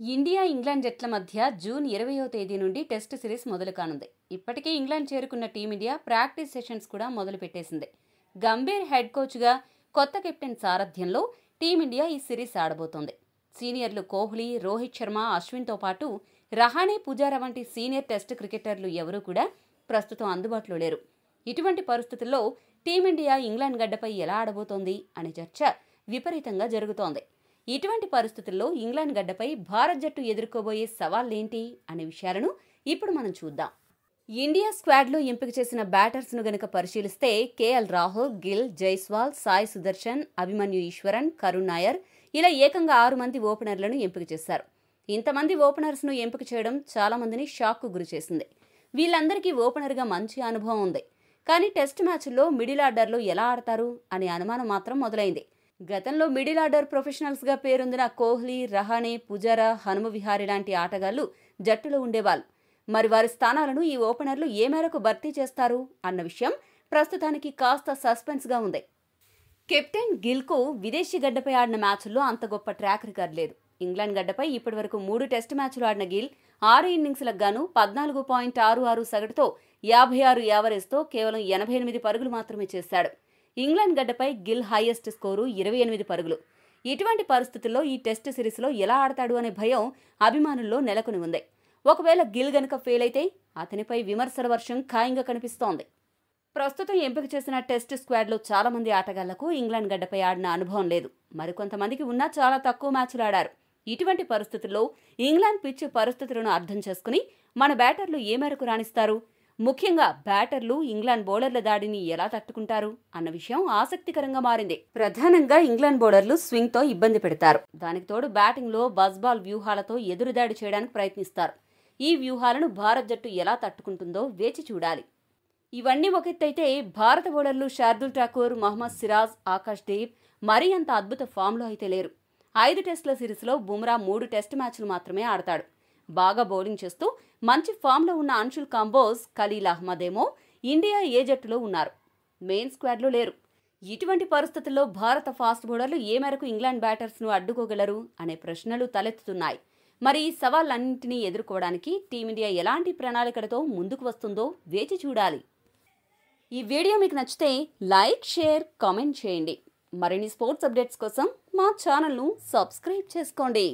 India England జట్ల మధ్య June 20వ తేదీ నుండి టెస్ట్ సిరీస్ మొదలు కానుంది. ఇప్పటికే ఇంగ్లాండ్ చేరుకున్న టీమిండియా ప్రాక్టీస్ సెషన్స్ కూడా మొదలు పెట్టేసింది. గంభీర్ హెడ్ కోచ్గా కొత్త కెప్టెన్ సారథ్యంలో టీమిండియా ఈ సిరీస్ ఆడబోతోంది. సీనియర్లు కోహ్లీ, రోహిత్ శర్మ, అశ్విన్తో పాటు రహానే, పుజారా వంటి సీనియర్ టెస్ట్ క్రికెటర్లు ఎవరూ కూడా ప్రస్తుతం అందుబాటులో లేరు. ఇటువంటి పరిస్థితుల్లో టీమిండియా ఇంగ్లాండ్ గడ్డపై ఎలా ఆడబోతోంది అనే చర్చ విపరీతంగా జరుగుతోంది. ఇటువంటి పరిస్థితుల్లో ఇంగ్లాండ్ గడ్డపై భారత్ జట్టు ఎదుర్కోబోయే సవాళ్లేంటి అనే విషయాలను ఇప్పుడు మనం చూద్దాం. ఇండియా స్క్వాడ్లో ఎంపిక చేసిన బ్యాటర్స్ను గనక పరిశీలిస్తే కేఎల్ రాహుల్, గిల్, జైస్వాల్, సాయి సుదర్శన్, అభిమన్యు ఈశ్వరన్, కరుణ్ నాయర్ ఇలా ఏకంగా 6 మంది ఓపెనర్లను ఎంపిక చేశారు. ఇంతమంది ఓపెనర్స్ను ఎంపిక చేయడం చాలా మందిని షాక్కు గురిచేసింది. వీళ్ళందరికీ ఓపెనర్గా మంచి అనుభవం ఉంది. కానీ టెస్ట్ మ్యాచ్ల్లో మిడిల్ ఆర్డర్లో ఎలా ఆడతారు అనే అనుమానం మాత్రం మొదలైంది. గతంలో మిడిల్ ఆర్డర్ ప్రొఫెషనల్స్గా పేరొందిన కోహ్లీ, రహానే, పుజారా, హనుమ విహారీ లాంటి ఆటగాళ్లు జట్టులో ఉండేవాళ్ళు. మరి వారి స్థానాలను ఈ ఓపెనర్లు ఏ మేరకు భర్తీ చేస్తారు అన్న విషయం ప్రస్తుతానికి కాస్త సస్పెన్స్గా ఉంది. కెప్టెన్ గిల్కు విదేశీ గడ్డపై ఆడిన మ్యాచ్ల్లో అంత గొప్ప ట్రాక్ రికార్డ్ లేదు. ఇంగ్లాండ్ గడ్డపై ఇప్పటివరకు 3 టెస్ట్ మ్యాచ్లు ఆడిన గిల్ 6 ఇన్నింగ్స్లకు గాను 14.66 సగటుతో 56 యావరేజ్తో కేవలం 88 పరుగులు మాత్రమే చేశాడు. ఇంగ్లాండ్ గడ్డపై గిల్ హైయెస్ట్ స్కోరు 28 పరుగులు. ఇటువంటి పరిస్థితుల్లో ఈ టెస్ట్ సిరీస్లో ఎలా ఆడతాడు అనే భయం అభిమానుల్లో నెలకొని ఉంది. ఒకవేళ గిల్ గనక ఫెయిల్ అయితే అతనిపై విమర్శల వర్షం ఖాయంగా కనిపిస్తోంది. ప్రస్తుతం ఎంపిక చేసిన టెస్ట్ స్క్వాడ్లో చాలా మంది ఆటగాళ్లకు ఇంగ్లాండ్ గడ్డపై ఆడిన అనుభవం లేదు. మరికొంతమందికి ఉన్నా చాలా తక్కువ మ్యాచ్లు ఆడారు. ఇటువంటి పరిస్థితుల్లో ఇంగ్లాండ్ పిచ్ పరిస్థితులను అర్థం చేసుకుని మన బ్యాటర్లు ఏ మేరకు రాణిస్తారు, ముఖ్యంగా బ్యాటర్లు ఇంగ్లాండ్ బౌలర్ల దాడిని ఎలా తట్టుకుంటారు అన్న విషయం ఆసక్తికరంగా మారింది. ప్రధానంగా ఇంగ్లాండ్ బౌలర్లు స్వింగ్తో ఇబ్బంది పెడతారు. దానికి తోడు బ్యాటింగ్లో బజ్బాల్ వ్యూహాలతో ఎదురుదాడి చేయడానికి ప్రయత్నిస్తారు. ఈ వ్యూహాలను భారత్ జట్టు ఎలా తట్టుకుంటుందో వేచి చూడాలి. ఇవన్నీ ఒకెత్తైతే భారత బౌలర్లు శార్దుల్ ఠాకూర్, మహమ్మద్ సిరాజ్, ఆకాష్ దీప్ మరీ అంత అద్భుత ఫామ్లో అయితే లేరు. 5 టెస్టుల సిరీస్లో బుమ్రా 3 టెస్ట్ మ్యాచ్లు మాత్రమే ఆడతాడు. బాగా బౌలింగ్ చేస్తూ మంచి ఫామ్లో ఉన్న అన్షుల్ కాంబోజ్, ఖలీల్ అహ్మద్ ఏమో ఇండియా ఏ జట్టులో ఉన్నారు, మెయిన్ స్క్వాడ్లో లేరు. ఇటువంటి పరిస్థితుల్లో భారత ఫాస్ట్ బౌలర్లు ఏ మేరకు ఇంగ్లాండ్ బ్యాటర్స్ను అడ్డుకోగలరు అనే ప్రశ్నలు తలెత్తుతున్నాయి. మరి ఈ సవాళ్లన్నింటినీ ఎదుర్కోవడానికి టీమిండియా ఎలాంటి ప్రణాళికలతో ముందుకు వస్తుందో వేచి చూడాలి. ఈ వీడియో మీకు నచ్చితే లైక్, షేర్, కామెంట్ చేయండి. మరిన్ని స్పోర్ట్స్ అప్డేట్స్ కోసం మా ఛానల్ను సబ్స్క్రైబ్ చేసుకోండి.